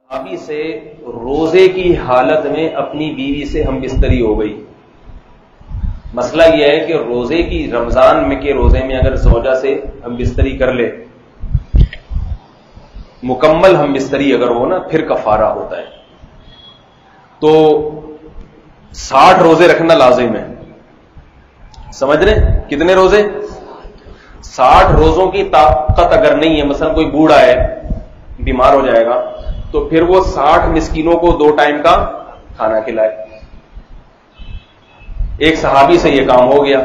ابھی سے روزے کی حالت میں اپنی بیوی سے ہم بستری ہو گئی. مسئلہ یہ ہے کہ روزے کی رمضان میں کے روزے میں اگر زوجہ سے ہم بستری کر لے, مکمل ہم بستری اگر ہو نا, پھر کفارہ ہوتا ہے. تو 60 روزے رکھنا لازم ہے. سمجھ رہے کتنے روزے؟ 60 روزوں کی طاقت اگر نہیں ہے, مثلا کوئی بوڑھا ہے بیمار ہو جائے گا, تو پھر وہ 60 مسکینوں کو 2 ٹائم کا کھانا کھلائے. ایک صحابی سے یہ کام ہو گیا,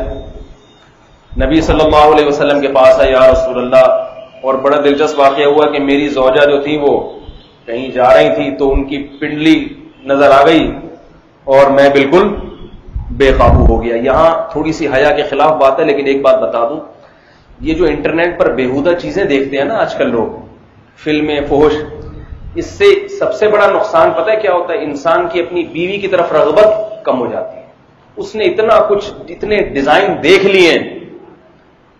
نبی صلی اللہ علیہ وسلم کے پاس آئے, یا رسول اللہ, اور بڑا دلچسپ واقعہ ہوا کہ میری زوجہ جو تھی وہ کہیں جا رہی تھی تو ان کی پنڈلی نظر آ گئی اور میں بالکل بے قابو ہو گیا. یہاں تھوڑی سی حیا کے خلاف بات ہے, لیکن ایک بات بتا دوں, یہ جو انٹرنیٹ پر بےہودہ چیزیں دیکھتے ہیں نا آج کل لوگ, فلمیں, فحش, اس سے سب سے بڑا نقصان پتہ ہے کیا ہوتا ہے؟ انسان کی اپنی بیوی کی طرف رغبت کم ہو جاتی ہے. اس نے اتنا کچھ, اتنے ڈیزائن دیکھ لیے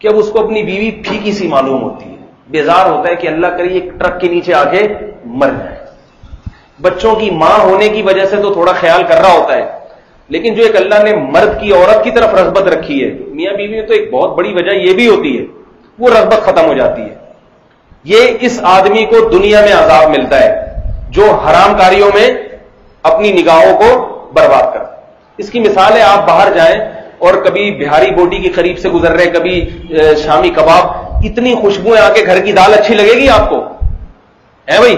کہ اب اس کو اپنی بیوی پھیکی سی معلوم ہوتی ہے. بیزار ہوتا ہے کہ اللہ کرے ایک ٹرک کے نیچے آ کے مر جائے. بچوں کی ماں ہونے کی وجہ سے تو تھوڑا خیال کر رہا ہوتا ہے, لیکن جو ایک اللہ نے مرد کی عورت کی طرف رغبت رکھی ہے میاں بیوی میں, تو ایک بہت بڑی وجہ یہ بھی ہوتی ہے, وہ رغبت ختم ہو جاتی ہے. یہ اس آدمی کو دنیا میں عذاب ملتا ہے جو حرام کاریوں میں اپنی نگاہوں کو برباد کرتا ہے. اس کی مثال ہے, آپ باہر جائیں اور کبھی بہاری بوٹی کے قریب سے گزر رہے, کبھی شامی کباب, اتنی خوشبوئیں آ کے گھر کی دال اچھی لگے گی آپ کو, ہے بھائی؟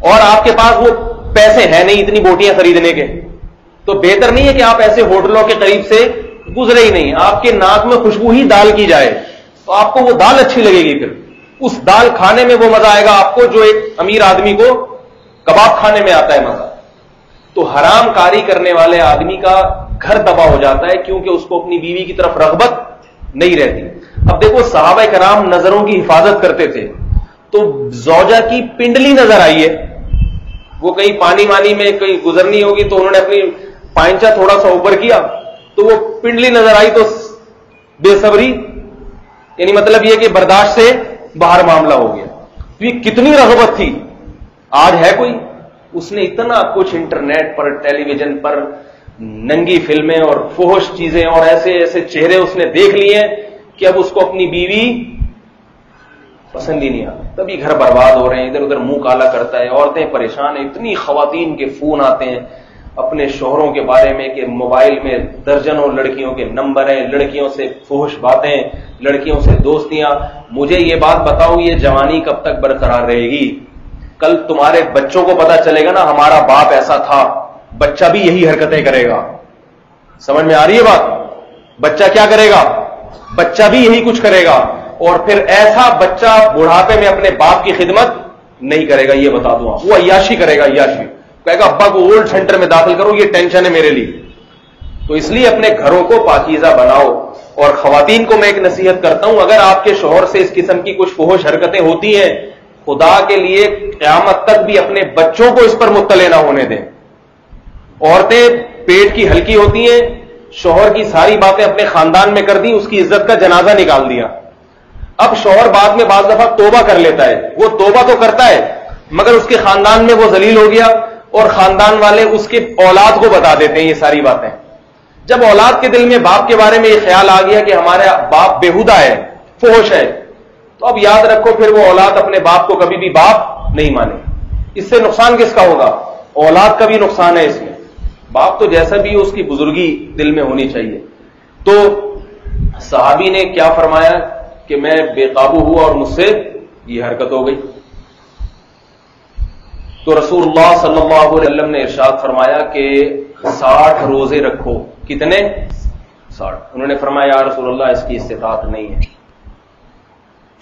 اور آپ کے پاس وہ پیسے ہیں نہیں اتنی بوٹیاں خریدنے کے, تو بہتر نہیں ہے کہ آپ ایسے ہوٹلوں کے قریب سے گزرے ہی نہیں, آپ کے ناک میں خوشبو ہی دال کی جائے تو آپ کو وہ دال اچھی لگے گی. پھر اس دال کھانے میں وہ مزہ آئے گا آپ کو جو ایک امیر آدمی کو کباب کھانے میں آتا ہے مزہ. تو حرام کاری کرنے والے آدمی کا گھر تباہ ہو جاتا ہے کیونکہ اس کو اپنی بیوی کی طرف رغبت نہیں رہتی. اب دیکھو, صحابہ کرام نظروں کی حفاظت کرتے تھے, تو زوجہ کی پنڈلی نظر آئی ہے, وہ کہیں پانی وانی میں کہیں گزرنی ہوگی تو انہوں نے اپنی پائنچا تھوڑا سا اوپر کیا تو وہ پنڈلی نظر آئی, تو بے صبری, یعنی مطلب یہ کہ برداشت سے باہر معاملہ ہو گیا. تو یہ کتنی رغبت تھی. آج ہے کوئی؟ اس نے اتنا کچھ انٹرنیٹ پر, ٹیلی ویژن پر ننگی فلمیں اور فحش چیزیں اور ایسے ایسے چہرے اس نے دیکھ لیے کہ اب اس کو اپنی بیوی پسند ہی نہیں آتی. تبھی گھر برباد ہو رہے ہیں, ادھر ادھر منہ کالا کرتا ہے, عورتیں پریشان ہیں. اتنی خواتین کے فون آتے ہیں اپنے شوہروں کے بارے میں کہ موبائل میں درجنوں لڑکیوں کے نمبر ہیں, لڑکیوں سے فحش باتیں, لڑکیوں سے دوستیاں. مجھے یہ بات بتاؤ, یہ جوانی کب تک برقرار رہے گی؟ کل تمہارے بچوں کو پتا چلے گا نا ہمارا باپ ایسا تھا, بچہ بھی یہی حرکتیں کرے گا. سمجھ میں آ رہی ہے بات؟ بچہ کیا کرے گا؟ بچہ بھی یہی کچھ کرے گا, اور پھر ایسا بچہ بڑھاپے میں اپنے باپ کی خدمت نہیں کرے گا. یہ بتا دوں, وہ عیاشی کرے گا, عیاشی کہے گا ابا کو اولڈ سینٹر میں داخل کرو, یہ ٹینشن ہے میرے لیے. تو اس لیے اپنے گھروں کو پاکیزہ بناؤ. اور خواتین کو میں ایک نصیحت کرتا ہوں, اگر آپ کے شوہر سے اس قسم کی کچھ فحش حرکتیں ہوتی ہیں, خدا کے لیے قیامت تک بھی اپنے بچوں کو اس پر مطلع نہ ہونے دیں. عورتیں پیٹ کی ہلکی ہوتی ہیں, شوہر کی ساری باتیں اپنے خاندان میں کر دی, اس کی عزت کا جنازہ نکال دیا. اب شوہر بعد میں بعض دفعہ توبہ کر لیتا ہے, وہ توبہ تو کرتا ہے مگر اس کے خاندان میں وہ ذلیل ہو گیا, اور خاندان والے اس کے اولاد کو بتا دیتے ہیں یہ ساری باتیں. جب اولاد کے دل میں باپ کے بارے میں یہ خیال آ گیا کہ ہمارا باپ بےہودہ ہے, فحش ہے, تو اب یاد رکھو پھر وہ اولاد اپنے باپ کو کبھی بھی باپ نہیں مانے. اس سے نقصان کس کا ہوگا؟ اولاد کا بھی نقصان ہے اس میں. باپ تو جیسا بھی اس کی بزرگی دل میں ہونی چاہیے. تو صحابی نے کیا فرمایا کہ میں بے قابو ہوا اور مجھ سے یہ حرکت ہو گئی. تو رسول اللہ صلی اللہ علیہ وسلم نے ارشاد فرمایا کہ 60 روزے رکھو. کتنے؟ 60. انہوں نے فرمایا یا رسول اللہ اس کی استطاعت نہیں ہے.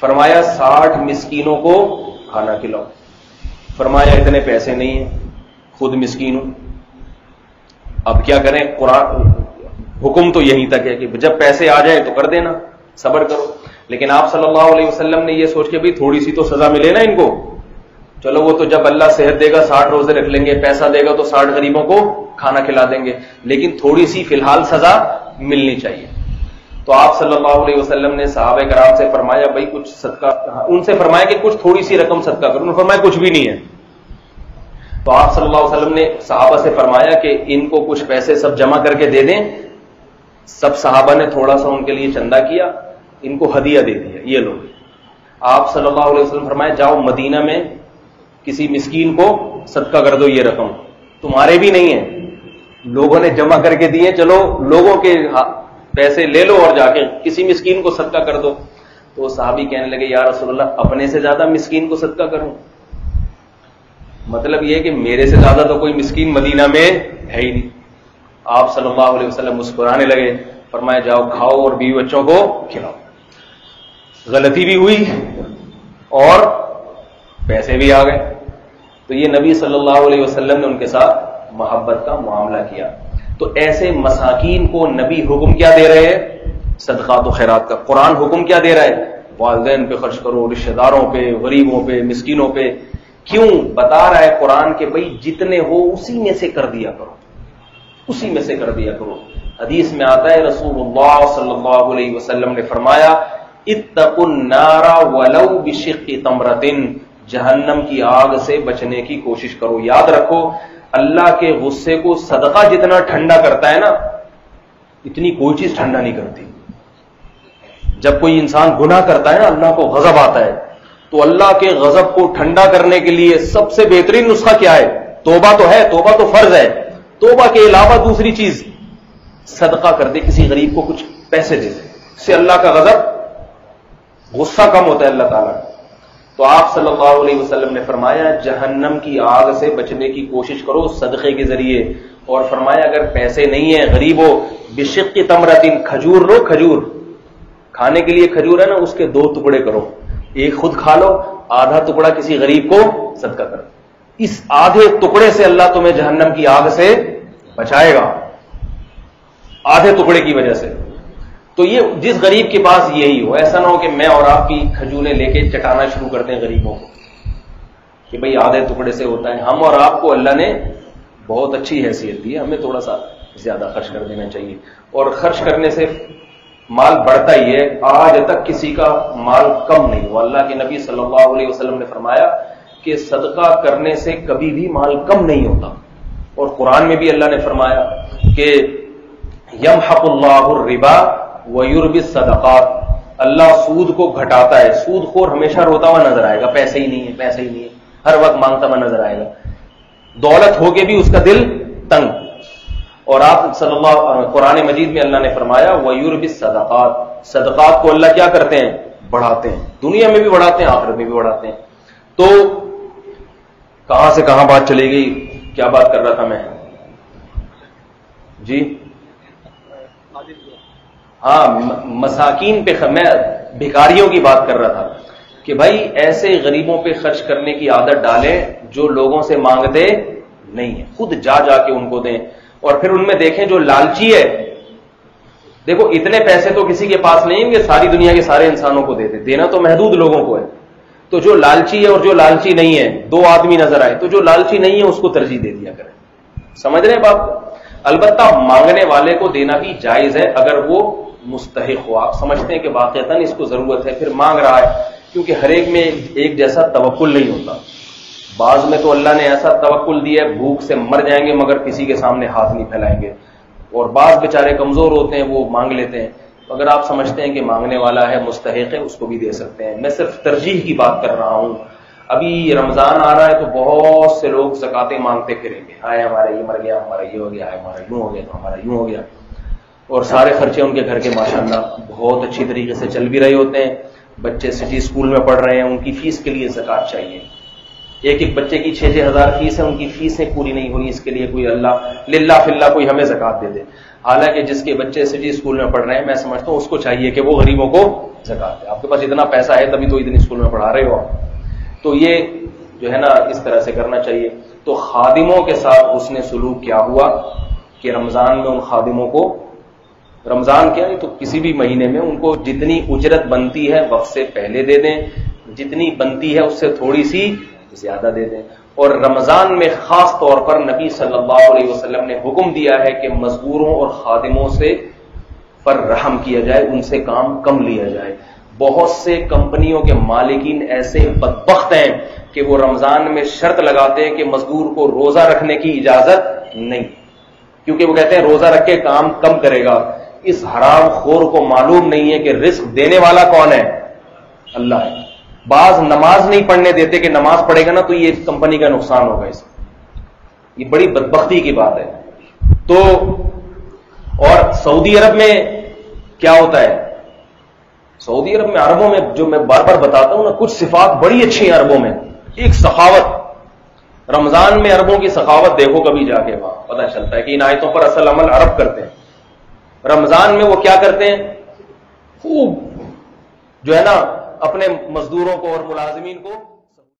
فرمایا 60 مسکینوں کو کھانا کھلاؤ. فرمایا اتنے پیسے نہیں ہیں, خود مسکین ہوں. اب کیا کریں؟ قرآن حکم تو یہیں تک ہے کہ جب پیسے آ جائیں تو کر دینا, صبر کرو. لیکن آپ صلی اللہ علیہ وسلم نے یہ سوچ کے بھی تھوڑی سی تو سزا ملے نا ان کو. چلو وہ تو جب اللہ صحت دے گا 60 روزے رکھ لیں گے, پیسہ دے گا تو 60 غریبوں کو کھانا کھلا دیں گے, لیکن تھوڑی سی فی الحال سزا ملنی چاہیے. تو آپ صلی اللہ علیہ وسلم نے صحابہ کرام سے فرمایا بھائی کچھ صدقہ، ان سے فرمایا کہ کچھ تھوڑی سی رقم صدقہ کرو، انہوں نے فرمایا کچھ بھی نہیں ہے. تو آپ صلی اللہ علیہ وسلم نے صحابہ سے فرمایا کہ ان کو کچھ پیسے سب جمع کر کے دے دیں. سب صحابہ نے تھوڑا سا ان کے لیے چندہ کیا، ان کو ہدیہ دے دیا، یہ لوگ. آپ صلی اللہ علیہ وسلم فرمایا جاؤ مدینہ میں کسی مسکین کو صدقہ کر دو، یہ رقم تمہارے بھی نہیں ہے، لوگوں نے جمع کر کے دیے، چلو لوگوں کے پیسے لے لو اور جا کے کسی مسکین کو صدقہ کر دو. تو صحابی کہنے لگے یا رسول اللہ اپنے سے زیادہ مسکین کو صدقہ کروں؟ مطلب یہ کہ میرے سے زیادہ تو کوئی مسکین مدینہ میں ہے ہی نہیں. آپ صلی اللہ علیہ وسلم مسکرانے لگے، فرمایا جاؤ کھاؤ اور بیوی بچوں کو کھلاؤ. غلطی بھی ہوئی اور پیسے بھی آ گئے. تو یہ نبی صلی اللہ علیہ وسلم نے ان کے ساتھ محبت کا معاملہ کیا. تو ایسے مساکین کو نبی حکم کیا دے رہے ہیں؟ صدقات و خیرات کا. قرآن حکم کیا دے رہا ہے؟ والدین پہ خرچ کرو، رشتہ داروں پہ، غریبوں پہ، مسکینوں پہ. کیوں بتا رہا ہے قرآن کہ بھئی جتنے ہو اسی میں سے کر دیا کرو، اسی میں سے کر دیا کرو. حدیث میں آتا ہے رسول اللہ صلی اللہ علیہ وسلم نے فرمایا اتقوا النار ولو بشق تمرۃ، جہنم کی آگ سے بچنے کی کوشش کرو. یاد رکھو اللہ کے غصے کو صدقہ جتنا ٹھنڈا کرتا ہے نا، اتنی کوئی چیز ٹھنڈا نہیں کرتی. جب کوئی انسان گناہ کرتا ہے نا اللہ کو غضب آتا ہے، تو اللہ کے غضب کو ٹھنڈا کرنے کے لیے سب سے بہترین نسخہ کیا ہے؟ توبہ تو ہے، توبہ تو فرض ہے. توبہ کے علاوہ دوسری چیز صدقہ کر دے، کسی غریب کو کچھ پیسے دے دے، اس سے اللہ کا غضب، غصہ کم ہوتا ہے اللہ تعالیٰ. تو آپ صلی اللہ علیہ وسلم نے فرمایا جہنم کی آگ سے بچنے کی کوشش کرو صدقے کے ذریعے. اور فرمایا اگر پیسے نہیں ہیں، غریب ہو، بشق تمرۃ، کھجور لو، کھجور کھانے کے لیے کھجور ہے نا، اس کے 2 ٹکڑے کرو، ایک خود کھا لو، آدھا ٹکڑا کسی غریب کو صدقہ کرو. اس آدھے ٹکڑے سے اللہ تمہیں جہنم کی آگ سے بچائے گا، آدھے ٹکڑے کی وجہ سے. تو یہ جس غریب کے پاس یہی ہو، ایسا نہ ہو کہ میں اور آپ کی کھجوریں لے کے چٹانا شروع کر دیں غریبوں کو کہ بھئی آدھے ٹکڑے سے ہوتا ہے. ہم اور آپ کو اللہ نے بہت اچھی حیثیت دی ہے، ہمیں تھوڑا سا زیادہ خرچ کر دینا چاہیے. اور خرچ کرنے سے مال بڑھتا ہی ہے. آج تک کسی کا مال کم نہیں ہوا. اللہ کے نبی صلی اللہ علیہ وسلم نے فرمایا کہ صدقہ کرنے سے کبھی بھی مال کم نہیں ہوتا. اور قرآن میں بھی اللہ نے فرمایا کہ یمحق اللہ الربا ویربی الصدقات، اللہ سود کو گھٹاتا ہے. سود خور ہمیشہ روتا ہوا نظر آئے گا، پیسے ہی نہیں ہے، پیسے ہی نہیں ہے، ہر وقت مانگتا ہوا نظر آئے گا. دولت ہو کے بھی اس کا دل تنگ. اور آپ صلی اللہ قرآن مجید میں اللہ نے فرمایا ویربی الصدقات، صدقات کو اللہ کیا کرتے ہیں؟ بڑھاتے ہیں. دنیا میں بھی بڑھاتے ہیں، آخرت میں بھی بڑھاتے ہیں. تو کہاں سے کہاں بات چلی گئی؟ کیا بات کر رہا تھا میں؟ جی ہاں، مساکین پہ، میں بھکاریوں کی بات کر رہا تھا کہ بھائی ایسے غریبوں پہ خرچ کرنے کی عادت ڈالیں جو لوگوں سے مانگتے نہیں ہیں، خود جا جا کے ان کو دیں. اور پھر ان میں دیکھیں جو لالچی ہے، دیکھو اتنے پیسے تو کسی کے پاس نہیں ہیں کہ ساری دنیا کے سارے انسانوں کو دے دے، دینا تو محدود لوگوں کو ہے. تو جو لالچی ہے اور جو لالچی نہیں ہے، 2 آدمی نظر آئے تو جو لالچی نہیں ہے اس کو ترجیح دے دیا کریں. سمجھ رہے ہیں بات؟ البتہ مانگنے والے کو دینا بھی جائز ہے اگر وہ مستحق ہو. آپ سمجھتے ہیں کہ واقعتاً اس کو ضرورت ہے، پھر مانگ رہا ہے، کیونکہ ہر ایک میں ایک جیسا توکل نہیں ہوتا. بعض میں تو اللہ نے ایسا توکل دیا ہے بھوک سے مر جائیں گے مگر کسی کے سامنے ہاتھ نہیں پھیلائیں گے. اور بعض بیچارے کمزور ہوتے ہیں، وہ مانگ لیتے ہیں. اگر آپ سمجھتے ہیں کہ مانگنے والا ہے، مستحق ہے، اس کو بھی دے سکتے ہیں. میں صرف ترجیح کی بات کر رہا ہوں. ابھی رمضان آ رہا ہے تو بہت سے لوگ زکاتیں مانگتے پھریں گے، آئے ہمارا یہ مر گیا، ہمارا یہ ہو گیا، ہمارا یوں ہو گیا تو ہمارا یوں ہو گیا. اور سارے خرچے ان کے گھر کے ماشاءاللہ بہت اچھی طریقے سے چل بھی رہے ہوتے ہیں. بچے سٹی اسکول میں پڑھ رہے ہیں، ان کی فیس کے لیے زکات چاہیے. ایک بچے کی 6-6 ہزار فیس ہے، ان کی فیسیں پوری نہیں ہوئی، اس کے لیے کوئی اللہ للہ فی اللہ کوئی ہمیں زکات دے دے. حالانکہ جس کے بچے سٹی اسکول میں پڑھ رہے ہیں، میں سمجھتا ہوں اس کو چاہیے کہ وہ غریبوں کو زکات دے. آپ کے پاس اتنا پیسہ ہے تبھی تو اتنی اسکول میں پڑھا رہے ہو. تو یہ جو ہے نا اس طرح سے کرنا چاہیے. تو خادموں کے ساتھ حسن سلوک کیا ہوا کہ رمضان میں ان خادموں کو، رمضان کیا نہیں تو کسی بھی مہینے میں، ان کو جتنی اجرت بنتی ہے وقت سے پہلے دے دیں، جتنی بنتی ہے اس سے تھوڑی سی زیادہ دے دیں. اور رمضان میں خاص طور پر نبی صلی اللہ علیہ وسلم نے حکم دیا ہے کہ مزدوروں اور خادموں سے پر رحم کیا جائے، ان سے کام کم لیا جائے. بہت سے کمپنیوں کے مالکین ایسے بدبخت ہیں کہ وہ رمضان میں شرط لگاتے ہیں کہ مزدور کو روزہ رکھنے کی اجازت نہیں، کیونکہ وہ کہتے ہیں روزہ رکھ کے کام کم کرے گا. اس حرام خور کو معلوم نہیں ہے کہ رزق دینے والا کون ہے؟ اللہ ہے. بعض نماز نہیں پڑھنے دیتے کہ نماز پڑھے گا نا تو یہ کمپنی کا نقصان ہوگا. اس یہ بڑی بدبختی کی بات ہے. تو اور سعودی عرب میں کیا ہوتا ہے؟ سعودی عرب میں، عربوں میں، جو میں بار بار بتاتا ہوں نا، کچھ صفات بڑی اچھی ہیں عربوں میں. ایک سخاوت، رمضان میں عربوں کی سخاوت دیکھو کبھی جا کے، وہاں پتہ چلتا ہے کہ ان آیتوں پر اصل عمل عرب کرتے ہیں. رمضان میں وہ کیا کرتے ہیں؟ خوب جو ہے نا اپنے مزدوروں کو اور ملازمین کو